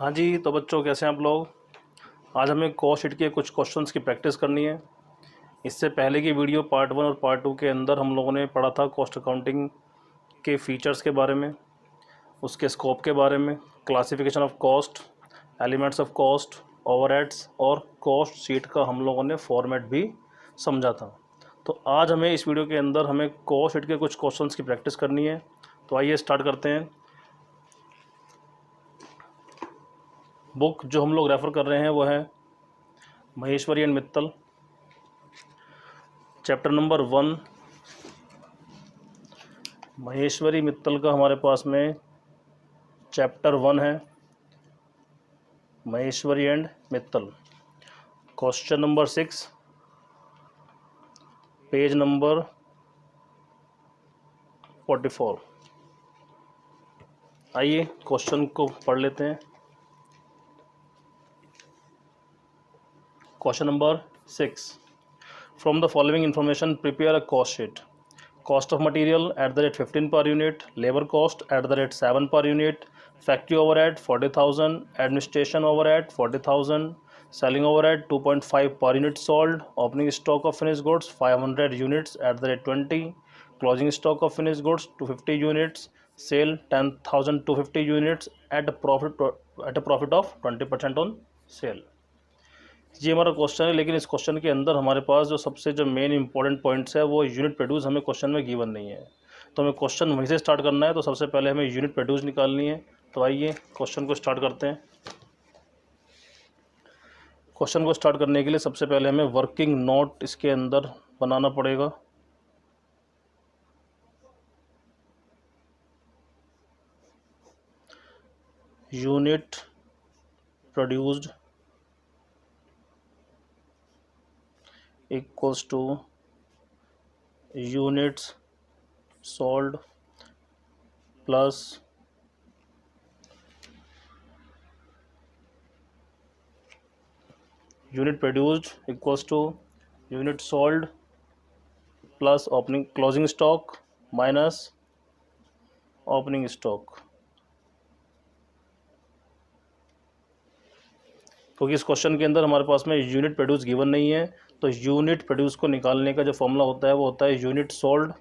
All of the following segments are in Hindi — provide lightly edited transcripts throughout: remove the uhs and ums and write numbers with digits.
हाँ जी, तो बच्चों कैसे हैं आप लोग। आज हमें कॉस्ट शीट के कुछ क्वेश्चंस की प्रैक्टिस करनी है। इससे पहले की वीडियो पार्ट 1 और पार्ट 2 के अंदर हम लोगों ने पढ़ा था कॉस्ट अकाउंटिंग के फीचर्स के बारे में, उसके स्कोप के बारे में, classification of cost, elements of cost, overheads और कॉस्ट शीट का हम लोगों ने फॉर्मेट भी समझा था। तो आज हमें इस वीडियो के अंदर हमें कॉस्ट शीट के कुछ क्वेश्चंस की प्रैक्टिस करनी है। तो आइए स्टार्ट करते हैं। बुक जो हम लोग रेफ़र कर रहे हैं वो है Maheshwari and Mittal, chapter number 1। Maheshwari Mittal का हमारे पास में चैप्टर 1 है, Maheshwari and Mittal. Question number 6, page number 44। आइए क्वेश्चन को पढ़ लेते हैं। Question number 6, from the following information prepare a cost sheet. Cost of material at the rate 15 per unit, labor cost at the rate 7 per unit, factory overhead 40,000, administration overhead 40,000, selling overhead 2.5 per unit sold, opening stock of finished goods 500 units at the rate 20, closing stock of finished goods 250 units, sale 10,250 units at a profit of 20% on sale। ये हमारा क्वेश्चन है, लेकिन इस क्वेश्चन के अंदर हमारे पास जो मेन इंपॉर्टेंट पॉइंट्स है वो यूनिट प्रोड्यूस हमें क्वेश्चन में गिवन नहीं है। तो हमें क्वेश्चन वहीं से स्टार्ट करना है। तो सबसे पहले हमें यूनिट प्रोड्यूस निकालनी है। तो आइए क्वेश्चन को स्टार्ट करते हैं। क्वेश्चन को स्टार्ट करने के लिए सबसे पहले हमें वर्किंग नोट इसके अंदर बनाना पड़ेगा। Unit produced equals to units sold plus unit produced equals to unit sold plus opening closing stock minus opening stock. क्योंकि इस क्वेश्चन के अंदर हमारे पास में यूनिट प्रोड्यूस गिवन नहीं है, तो यूनिट प्रोड्यूस को निकालने का जो फॉर्मूला होता है वो होता है unit sold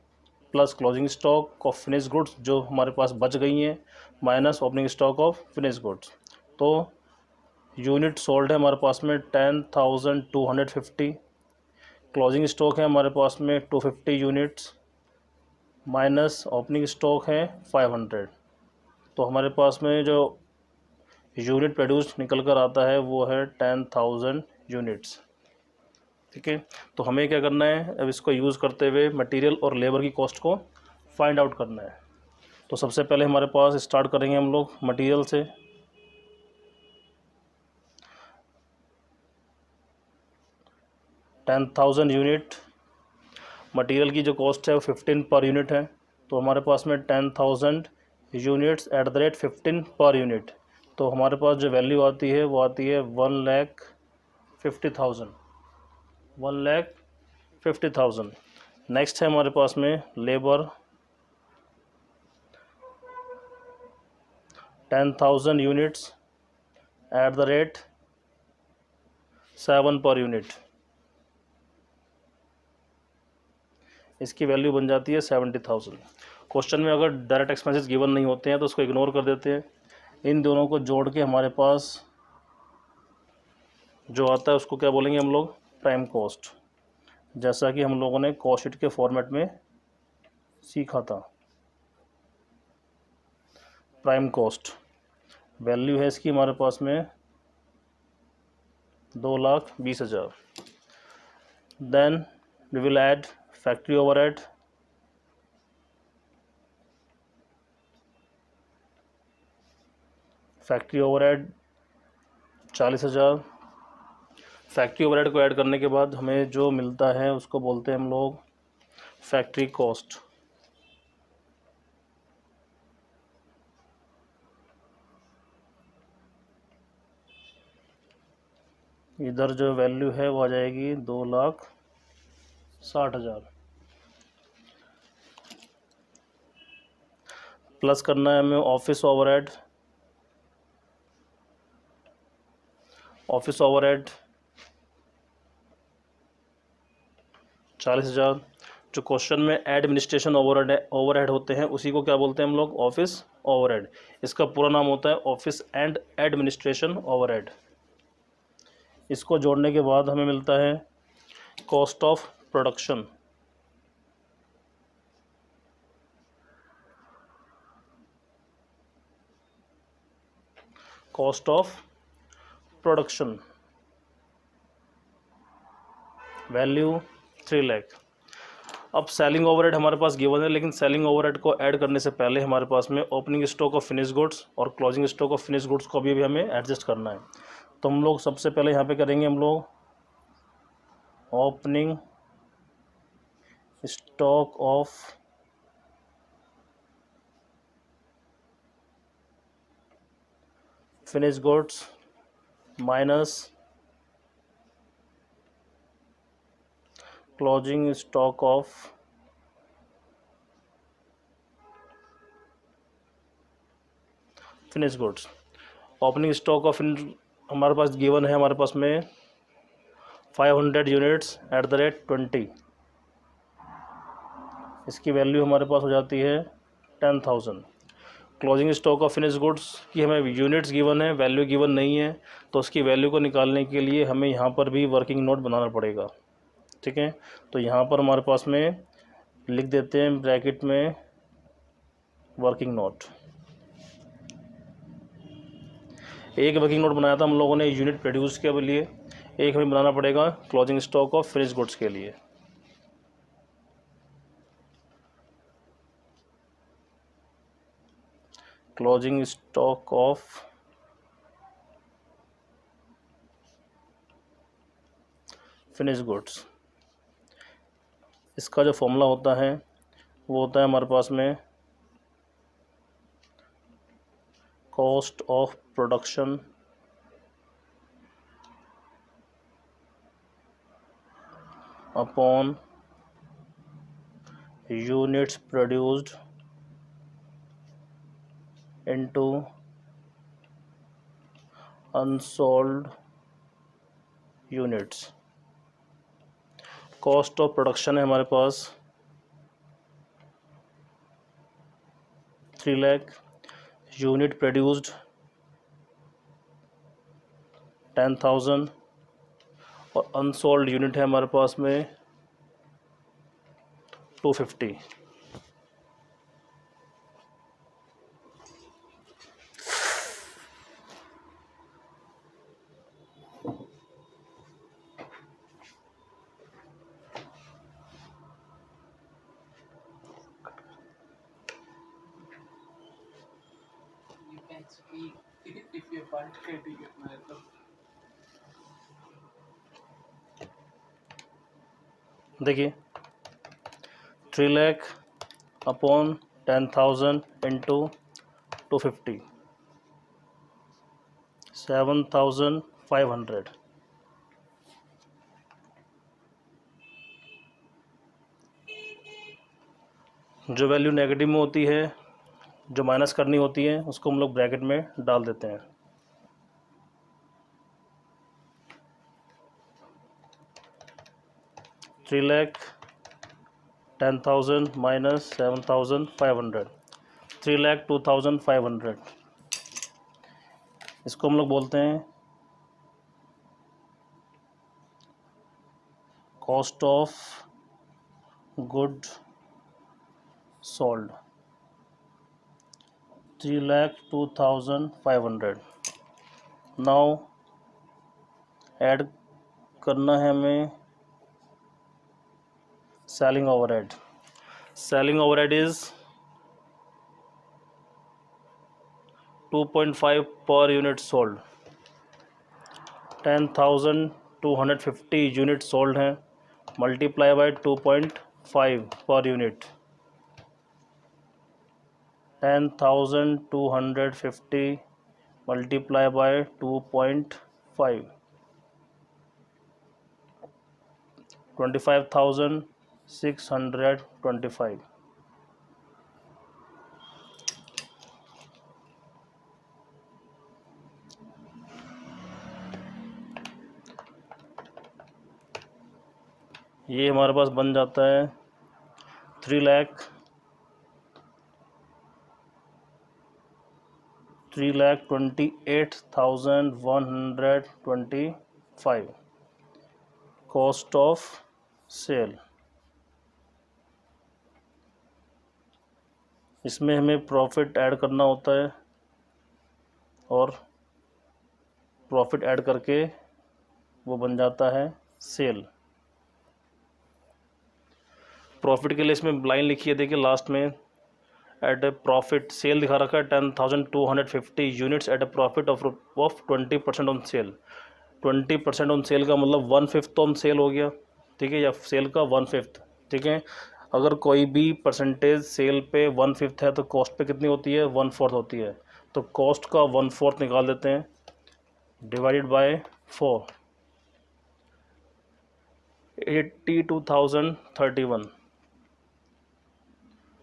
plus closing stock of finish goods जो हमारे पास बच गई हैं minus opening stock of finish goods. तो यूनिट सोल्ड है हमारे पास में 10,250, क्लोजिंग स्टॉक है हमारे पास में 250 यूनिट्स माइनस ओपनिंग स्टॉक है 500। तो हमारे पास में जो यूनिट प्रोड्यूस निकल कर आता है वो है 10,000 यूनिट्स। ठीक है, तो हमें क्या करना है, अब इसको यूज़ करते हुए मटेरियल और लेबर की कॉस्ट को फाइंड आउट करना है। तो सबसे पहले हमारे पास स्टार्ट करेंगे हम लोग मटेरियल से। टेन 10,000 यूनिट, मटेरियल की जो कॉस्ट है वो 15 पर यूनिट है। तो हमारे पास में 10,000 units at the rate 15 per unit. तो हमारे पास जो वैल्यू आती है वो आती है 1,50,000। 1,50,000। नेक्स्ट है हमारे पास में labour 10,000 units at the rate 7 per unit. इसकी वैल्यू बन जाती है 70,000। क्वेश्चन में अगर डायरेक्ट एक्सपेंसेस गिवन नहीं होते हैं तो उसको इग्नोर कर देते हैं। इन दोनों को जोड़ के हमारे पास जो आता है उसको क्या बोलेंगे हम लोग, प्राइम कॉस्ट, जैसा कि हम लोगों ने कॉस्ट शीट के फॉर्मेट में सीखा था। प्राइम कॉस्ट वैल्यू है इसकी हमारे पास में 2,20,000। Then we will add factory overhead, factory overhead 40,000। Factory overhead को ऐड करने के बाद हमें जो मिलता है उसको बोलते हैं हम लोग फैक्ट्री कॉस्ट। इधर जो वैल्यू है वो आ जाएगी 2,60,000। प्लस करना है हमें ऑफिस ओवरहेड, ऑफिस ओवरहेड 40,000। जो क्वेश्चन में एडमिनिस्ट्रेशन ओवरहेड होते हैं उसी को क्या बोलते हैं हम लोग? Office overhead. इसका पूरा नाम होता है ऑफिस एंड एडमिनिस्ट्रेशन ओवरहेड। इसको जोड़ने के बाद हमें मिलता है cost of production. Cost of production value 3 lakh. अब सेलिंग ओवरहेड हमारे पास गिवन है, लेकिन सेलिंग ओवरहेड को ऐड करने से पहले हमारे पास में opening stock of finish goods और closing stock of finish goods को भी हमें एडजस्ट करना है। तो हम लोग सबसे पहले यहाँ पे करेंगे हम लोग opening stock of finish goods minus closing stock of finish goods. Opening stock of हमारे पास गिवन है, हमारे पास में 500 यूनिट्स एट द रेट 20। इसकी वैल्यू हमारे पास हो जाती है 10,000। Closing stock of finish goods की हमें यूनिट्स गिवन है, वैल्यू गिवन नहीं है, तो उसकी वैल्यू को निकालने के लिए हमें यहाँ पर भी वर्किंग नोट बनाना पड़ेगा। ठीक है, तो यहाँ पर हमारे पास में लिख देते हैं ब्रैकेट में वर्किंग नोट। एक वर्किंग नोट बनाया था हम लोगों ने यूनिट प्रोड्यूस के लिए, एक हमें बनाना पड़ेगा closing stock of finish goods के लिए। Closing stock of finish goods, इसका जो फॉर्मूला होता है वो होता है हमारे पास में cost of production upon units produced into unsold units. Cost of production है हमारे पास 3 लाख, यूनिट प्रोड्यूस्ड 10,000 और अनसोल्ड यूनिट है हमारे पास में 250। देखिए 3 लाख अपॉन 10,000 इंटू 250 7,500। जो वैल्यू नेगेटिव में होती है, जो माइनस करनी होती है, उसको हम लोग ब्रैकेट में डाल देते हैं। Three lakh 10,000 minus 7,500, 3,02,500। इसको हम लोग बोलते हैं cost of good sold 3,02,500। Now add करना है हमें selling overhead. Selling overhead is 2.5 per unit sold. 10,250 unit sold हैं, multiply by 2.5 per unit. 10,250 multiply by 2.5, 25,625। ये हमारे पास बन जाता है 3,28,125 कॉस्ट ऑफ सेल। इसमें हमें प्रॉफिट ऐड करना होता है और प्रॉफिट ऐड करके वो बन जाता है सेल। प्रॉफिट के लिए इसमें लाइन लिखी है, देखिए लास्ट में, एट ए प्रॉफिट सेल दिखा रखा है 10,250 units at A profit of 20% on sale. 20% on sale का मतलब 1/5 ऑन सेल हो गया, ठीक है, या सेल का 1/5, ठीक है। अगर कोई भी परसेंटेज सेल पे 1/5 है तो कॉस्ट पे कितनी होती है, 1/4 होती है। तो कॉस्ट का 1/4 निकाल देते हैं, डिवाइडेड बाय 4, 82,031,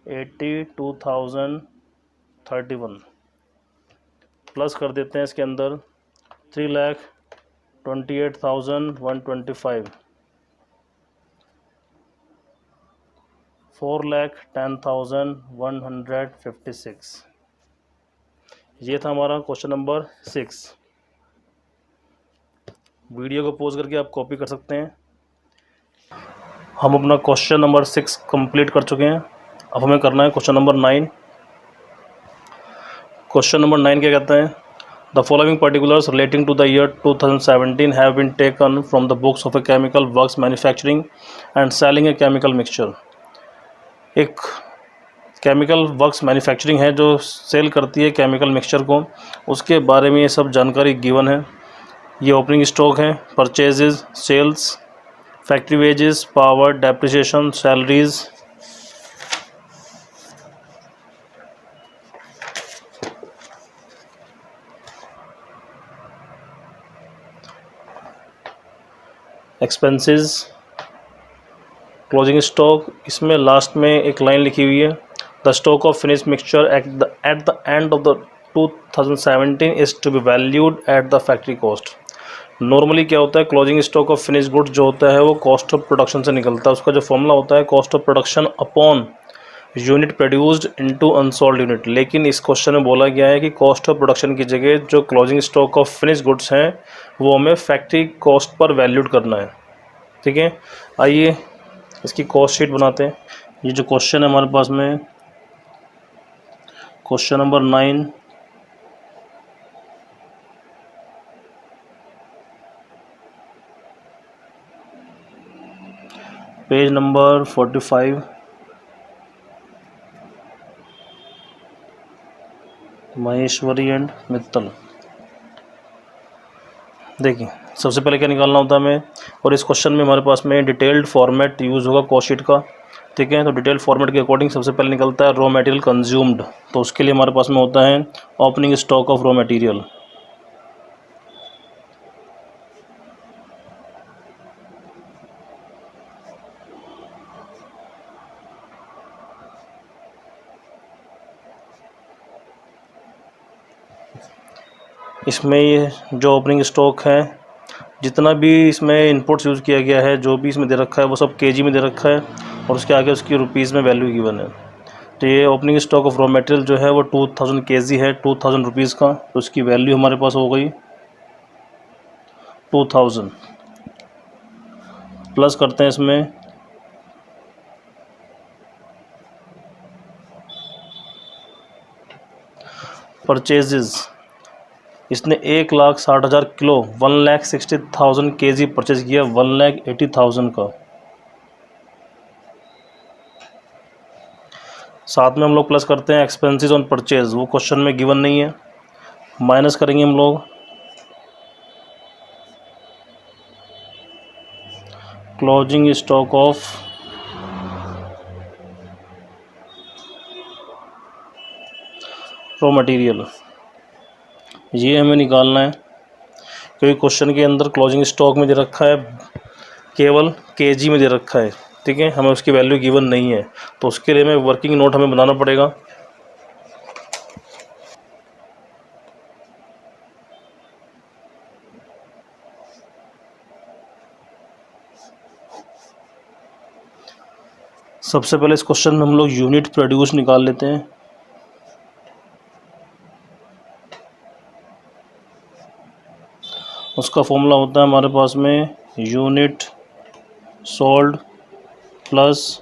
82,031 प्लस कर देते हैं इसके अंदर 3,28,125, 4,10,156। ये था हमारा क्वेश्चन नंबर 6। वीडियो को पॉज करके आप कॉपी कर सकते हैं। हम अपना क्वेश्चन नंबर 6 कंप्लीट कर चुके हैं। अब हमें करना है क्वेश्चन नंबर 9। क्वेश्चन नंबर 9 क्या कहता है, the following particulars relating to the year 2017 have been taken from the books of a chemical works manufacturing and selling a chemical mixture. एक केमिकल वर्क्स मैन्युफैक्चरिंग है जो सेल करती है केमिकल मिक्सचर को, उसके बारे में ये सब जानकारी गिवन है। ये ओपनिंग स्टॉक है, purchases, sales, factory wages, power, depreciation, salaries, expenses, closing stock. इसमें लास्ट में एक लाइन लिखी हुई है, the stock of finish mixture at the end of the 2017 is to be valued at the factory cost. Normally क्या होता है, closing stock of finish goods जो होता है वो कॉस्ट ऑफ प्रोडक्शन से निकलता है। उसका जो फॉर्मूला होता है cost of production upon unit produced into unsold unit. लेकिन इस क्वेश्चन में बोला गया है कि कॉस्ट ऑफ प्रोडक्शन की जगह जो closing stock of finish goods हैं वो हमें फैक्ट्री कॉस्ट पर वैल्यूड करना है, ठीक है। आइए इसकी कॉस्ट शीट बनाते हैं। ये जो क्वेश्चन है हमारे पास में, question number 9, page number 45, Maheshwari and Mittal. देखिए सबसे पहले क्या निकालना होता है हमें, और इस क्वेश्चन में हमारे पास में डिटेल्ड फॉर्मेट यूज़ होगा कॉस्ट शीट का, ठीक है। तो डिटेल्ड फॉर्मेट के अकॉर्डिंग सबसे पहले निकलता है रॉ मटेरियल कंज्यूम्ड। तो उसके लिए हमारे पास में होता है opening stock of raw material. इसमें ये जो ओपनिंग स्टॉक है, जितना भी इसमें इनपुट्स यूज़ किया गया है, जो भी इसमें दे रखा है वो सब केजी में दे रखा है, और उसके आगे उसकी रुपीज़ में वैल्यू गिवन है। तो ये opening stock of raw material जो है वो 2000 केजी है, 2000 रुपीज़ का। तो उसकी वैल्यू हमारे पास हो गई 2000। प्लस करते हैं इसमें परचेजेस। इसने 1,60,000 किलो, 1,60,000 केजी परचेज किया, 1,80,000 का। साथ में हम लोग प्लस करते हैं एक्सपेंसेस ऑन परचेज, वो क्वेश्चन में गिवन नहीं है। माइनस करेंगे हम लोग closing stock of raw material, ये हमें निकालना है, क्योंकि क्वेश्चन के अंदर क्लोजिंग स्टॉक में दे रखा है केवल केजी में दे रखा है, ठीक है, हमें उसकी वैल्यू गिवन नहीं है। तो उसके लिए हमें वर्किंग नोट हमें बनाना पड़ेगा। सबसे पहले इस क्वेश्चन में हम लोग यूनिट प्रोड्यूस निकाल लेते हैं। उसका फॉर्मूला होता है हमारे पास में unit sold plus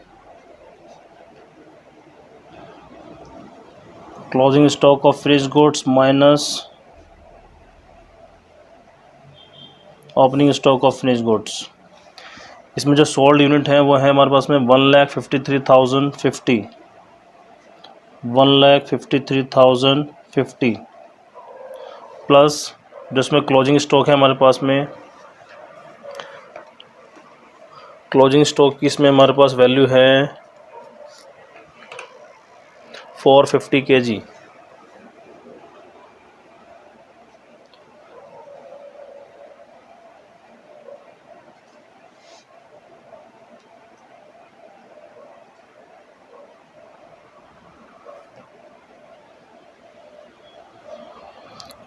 closing stock of finished goods minus opening stock of finished goods. इसमें जो सोल्ड यूनिट है वो है हमारे पास में 1,53,050 1,53,050 प्लस जिसमें क्लोजिंग स्टॉक है हमारे पास में, क्लोजिंग स्टॉक की इसमें हमारे पास वैल्यू है 450 kg।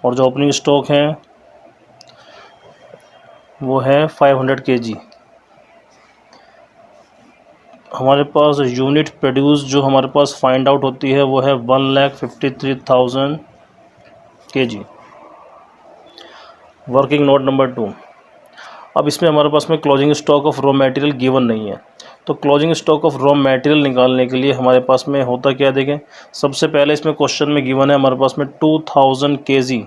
और जो ओपनिंग स्टॉक है वो है 500 kg। हमारे पास यूनिट प्रोड्यूस जो हमारे पास फाइंड आउट होती है वो है 1,53,000 kg। Working note number 2। अब इसमें हमारे पास में closing stock of raw material given नहीं है, तो closing stock of raw material निकालने के लिए हमारे पास में होता क्या, देखें सबसे पहले इसमें क्वेश्चन में गिवन है हमारे पास में 2000 kg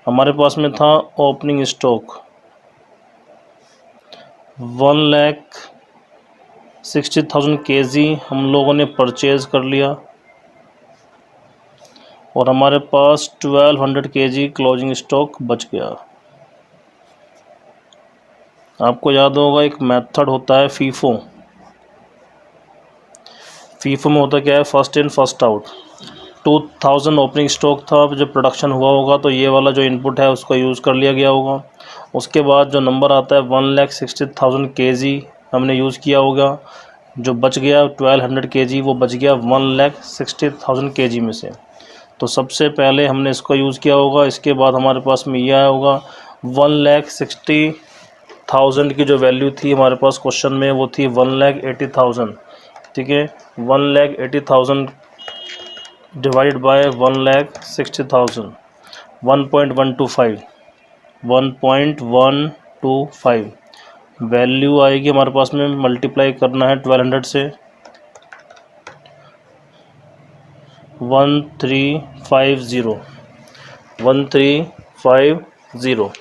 हमारे पास में था। ओपनिंग स्टॉक 1,60,000 kg हम लोगों ने परचेज कर लिया और हमारे पास 1200 kg क्लोजिंग स्टॉक बच गया। आपको याद होगा एक मेथड होता है फीफो। फीफो में होता क्या है, first in first out. 2000 opening stock था, जब प्रोडक्शन हुआ होगा तो ये वाला जो इनपुट है उसका यूज़ कर लिया गया होगा। उसके बाद जो नंबर आता है 1,60,000 kg हमने यूज़ किया होगा, जो बच गया 1200 kg वो बच गया 1,60,000 kg में से। तो सबसे पहले हमने इसको यूज़ किया होगा। इसके बाद हमारे पास में यह आया होगा 1,60,000 की जो वैल्यू थी हमारे पास क्वेश्चन में वो थी 1,80,000। ठीक है, 1,80,000 डिवाइड बाय 1,60,000 1.125 वैल्यू आएगी हमारे पास में। मल्टीप्लाई करना है 1200 से, 1350।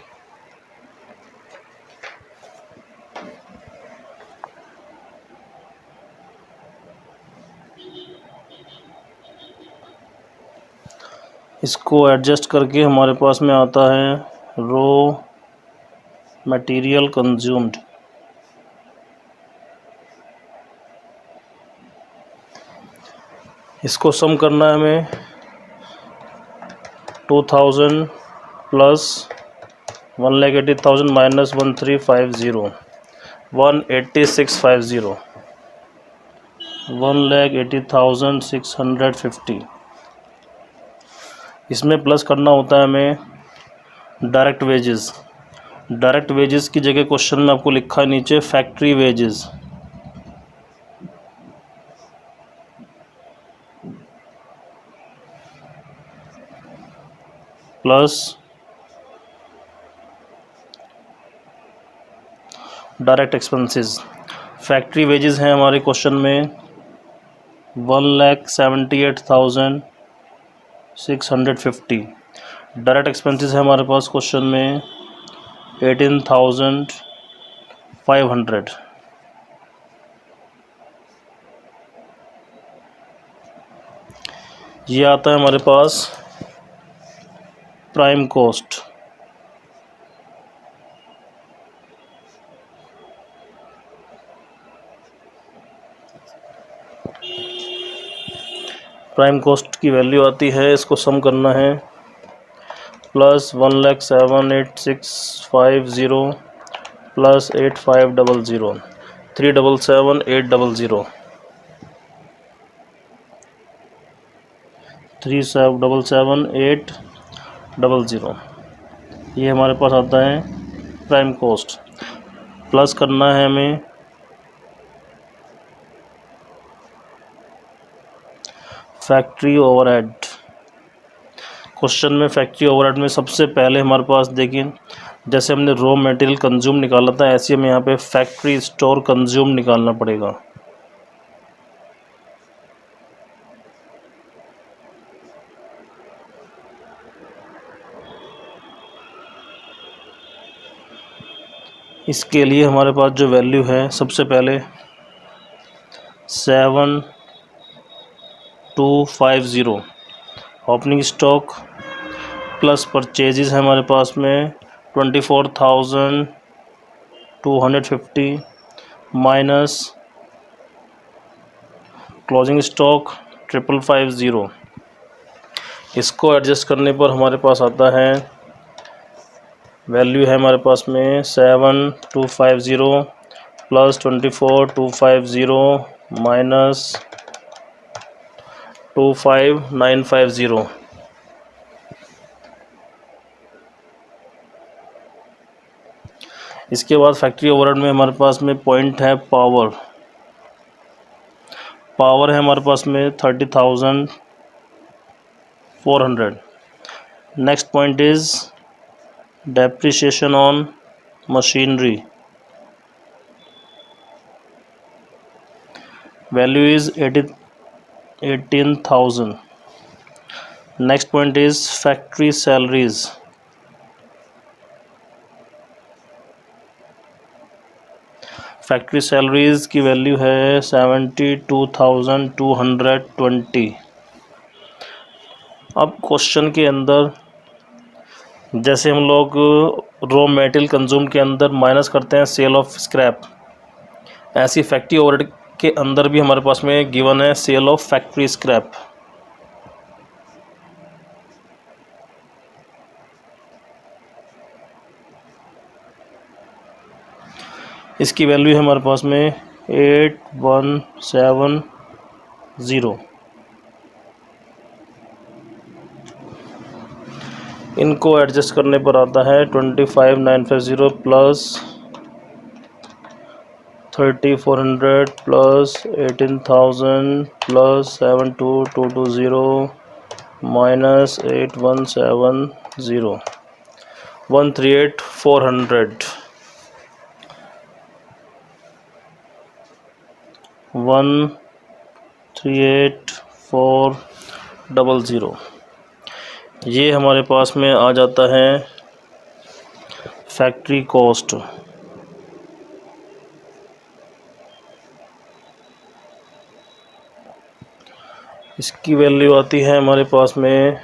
इसको एडजस्ट करके हमारे पास में आता है रॉ मटेरियल कंज्यूम्ड। इसको सम करना है हमें 2000 प्लस 1,80,000 माइनस 1350 18650 1,80,650। इसमें प्लस करना होता है हमें डायरेक्ट वेजेस। डायरेक्ट वेजेस की जगह क्वेश्चन में आपको लिखा है नीचे factory wages. Plus direct expenses. Factory wages हैं हमारे क्वेश्चन में 1,78,650। डायरेक्ट एक्सपेंसेस है हमारे पास क्वेश्चन में 18,500। ये आता है हमारे पास प्राइम कॉस्ट। प्राइम कॉस्ट की वैल्यू आती है, इसको सम करना है प्लस 1,07,8,650 प्लस 8,500 3,77,800 3,77,800। ये हमारे पास आता है प्राइम कॉस्ट। प्लस करना है हमें फैक्ट्री ओवरहेड। क्वेश्चन में फैक्ट्री ओवरहेड में सबसे पहले हमारे पास देखिए, जैसे हमने रॉ मटेरियल कंज्यूम निकाला था, ऐसे हमें यहाँ पे फैक्ट्री स्टोर कंज्यूम निकालना पड़ेगा। इसके लिए हमारे पास जो वैल्यू है, सबसे पहले 7250 ओपनिंग स्टॉक प्लस परचेजेस है हमारे पास में 24,250 माइनस क्लोजिंग स्टॉक 5550। इसको एडजस्ट करने पर हमारे पास आता है, वैल्यू है हमारे पास में 7250 प्लस 24,250 माइनस 25,950। इसके बाद फैक्ट्री ओवरहेड में हमारे पास में पॉइंट है पावर है हमारे पास में 30,400। Next point is depreciation on machinery, value is 18,000। Next point is factory salaries, factory salaries की वैल्यू है 72,220। अब क्वेश्चन के अंदर जैसे हम लोग रॉ मटेरियल कंज्यूम के अंदर माइनस करते हैं सेल ऑफ स्क्रैप, ऐसी फैक्ट्री ओवरहेड के अंदर भी हमारे पास में गिवन है सेल ऑफ फैक्ट्री स्क्रैप। इसकी वैल्यू है हमारे पास में 8170। इनको एडजस्ट करने पर आता है 25,950 प्लस 30,400 प्लस 18,000 प्लस 72,220 माइनस 8170 138,400 138,400। ये हमारे पास में आ जाता है फैक्ट्री कॉस्ट। इसकी वैल्यू आती है हमारे पास में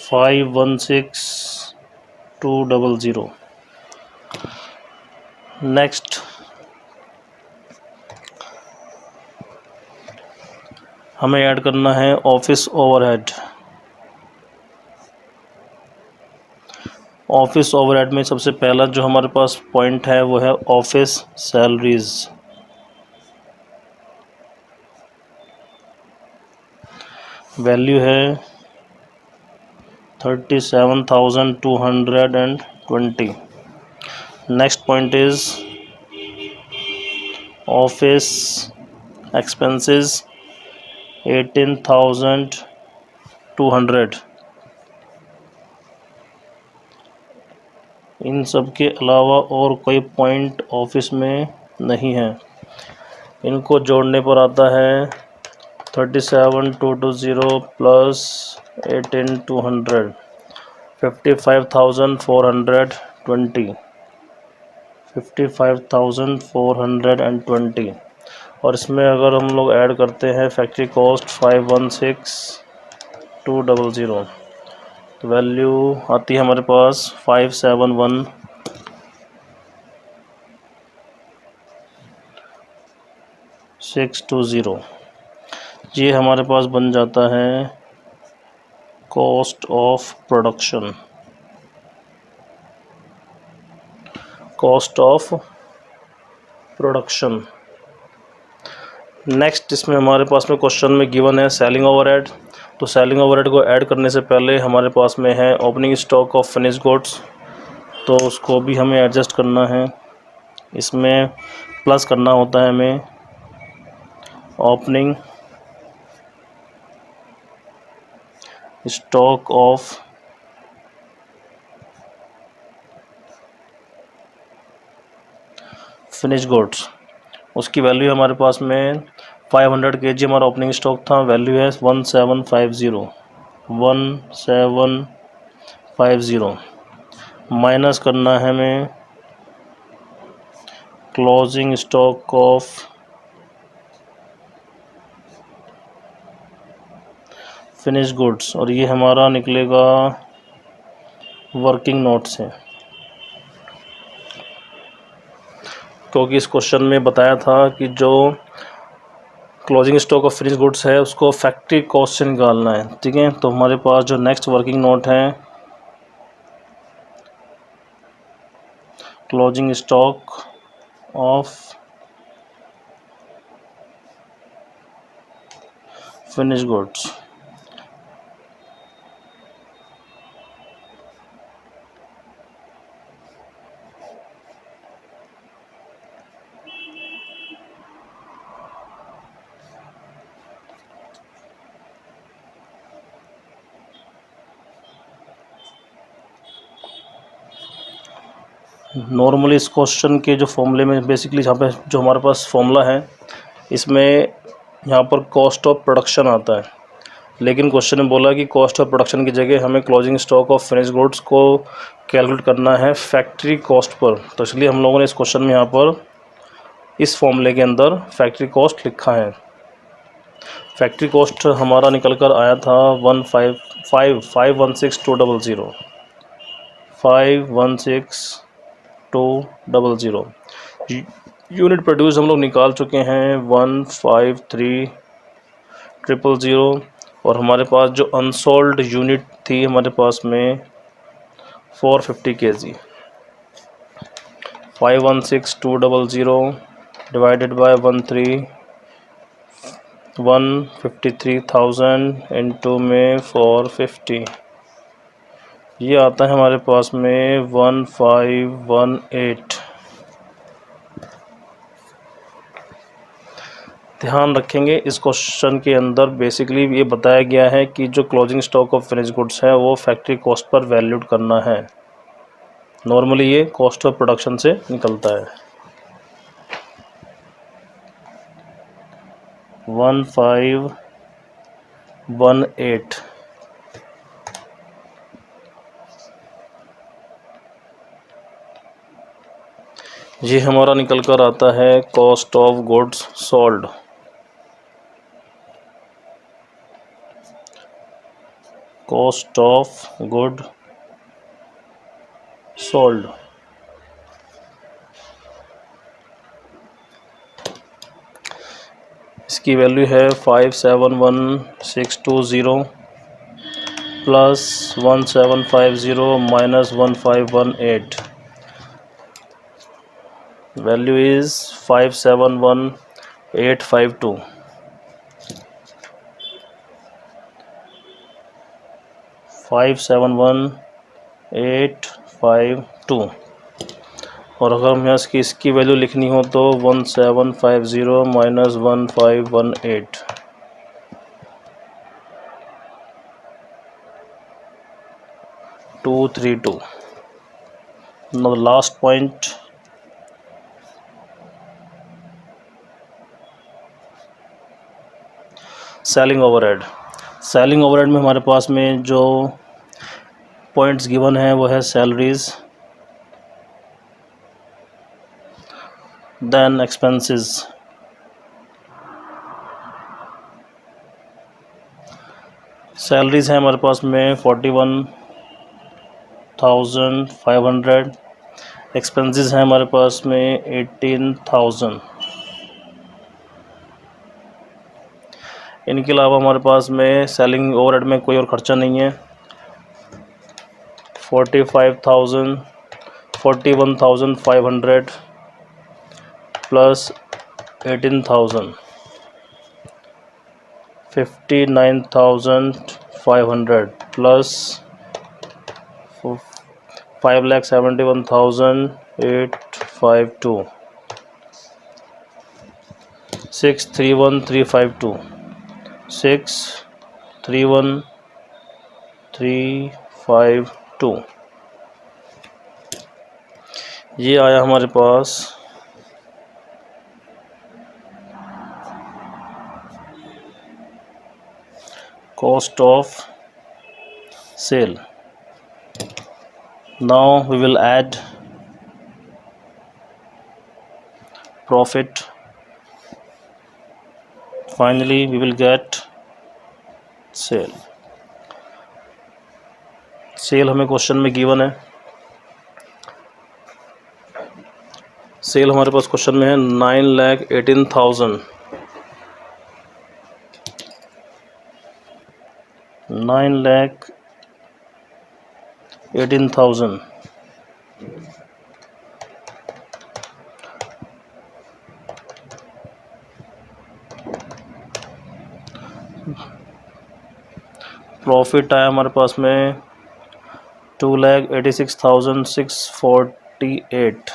516,200। नेक्स्ट हमें ऐड करना है ऑफिस ओवरहेड। ऑफिस ओवरहेड में सबसे पहला जो हमारे पास पॉइंट है वो है ऑफिस सैलरीज, वैल्यू है 37,220। Next point is office expenses 18,200। इन सब के अलावा और कोई पॉइंट ऑफिस में नहीं है। इनको जोड़ने पर आता है 37,220 प्लस 18,200 55,420 55,420। और इसमें अगर हम लोग ऐड करते हैं फैक्ट्री कॉस्ट 516,200 तो वैल्यू आती है हमारे पास 571,620। ये हमारे पास बन जाता है cost of production, cost of production. Next इसमें हमारे पास में क्वेश्चन में गिवन है सेलिंग ओवरहेड। तो सेलिंग ओवरहेड को ऐड करने से पहले हमारे पास में है opening stock of finish goods, तो उसको भी हमें एडजस्ट करना है। इसमें प्लस करना होता है हमें opening stock of finish goods. उसकी वैल्यू हमारे पास में 500 kg हमारा ओपनिंग स्टॉक था, वैल्यू है 1750 माइनस करना है हमें closing stock of finish goods, और ये हमारा निकलेगा वर्किंग नोट से, क्योंकि इस क्वेश्चन में बताया था कि जो closing stock of finish goods है उसको फैक्ट्री कॉस्ट से निकालना है। ठीक है, तो हमारे पास जो नेक्स्ट वर्किंग नोट है closing stock of finish goods. Normally इस क्वेश्चन के जो फॉर्मूले में बेसिकली यहाँ पे जो हमारे पास फॉर्मूला है इसमें यहाँ पर कॉस्ट ऑफ प्रोडक्शन आता है, लेकिन क्वेश्चन ने बोला कि कॉस्ट ऑफ प्रोडक्शन की जगह हमें closing stock of finish goods को कैलकुलेट करना है फैक्ट्री कॉस्ट पर। तो इसलिए हम लोगों ने इस क्वेश्चन में यहाँ पर इस फॉर्मूले के अंदर फैक्ट्री कॉस्ट लिखा है। फैक्ट्री कॉस्ट हमारा निकल कर आया था 1516200 यूनिट प्रोड्यूस हम लोग निकाल चुके हैं 153000, और हमारे पास जो अनसोल्ड यूनिट थी हमारे पास में 450 kg। 516200 डिवाइडेड बाय 153,000 इंटू में 450, ये आता है हमारे पास में 1518। ध्यान रखेंगे इस क्वेश्चन के अंदर बेसिकली ये बताया गया है कि जो closing stock of finish goods है वो फैक्ट्री कॉस्ट पर वैल्यूड करना है। नॉर्मली ये कॉस्ट ऑफ प्रोडक्शन से निकलता है। 1518 ये हमारा निकल कर आता है cost of goods sold. Cost of good sold. इसकी वैल्यू है 571620 प्लस 1750 माइनस 1518, वैल्यू इज 571852। 571852, और अगर हमें इसकी वैल्यू लिखनी हो तो 1750 minus 1518, 232। Now the last point, selling overhead. Selling overhead में हमारे पास में जो पॉइंट्स गिवन है वो है सैलरीज, देन एक्सपेंसेस। सैलरीज है हमारे पास में 41,500, एक्सपेंसेस हैं हमारे पास में 18,000। इनके अलावा हमारे पास में सेलिंग ओवरहेड में कोई और खर्चा नहीं है। 41,500 प्लस 18,000, 59,500 प्लस 5,71,852, 631352 631352 ये आया हमारे पास cost of sale. Now we will add profit. Finally we will get sale. Sale हमें क्वेश्चन में गिवन है, सेल हमारे पास क्वेश्चन में है 9,18,000 9,18,000 प्रॉफिट आया हमारे पास में 2,86,648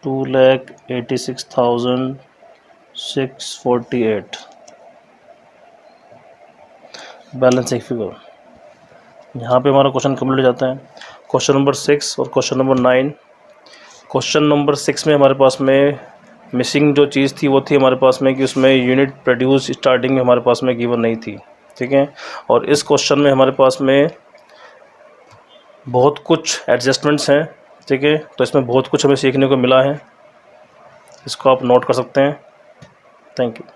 2,86,648 बैलेंस एक फिगर। यहाँ पे हमारा क्वेश्चन कंप्लीट हो जाता है। क्वेश्चन नंबर 6 और क्वेश्चन नंबर 9। क्वेश्चन नंबर 6 में हमारे पास में मिसिंग जो चीज़ थी वो थी हमारे पास में कि उसमें यूनिट प्रोड्यूस स्टार्टिंग में हमारे पास में गिवन नहीं थी, ठीक है। और इस क्वेश्चन में हमारे पास में बहुत कुछ एडजस्टमेंट्स हैं, ठीक है। तो इसमें बहुत कुछ हमें सीखने को मिला है, इसको आप नोट कर सकते हैं। Thank you.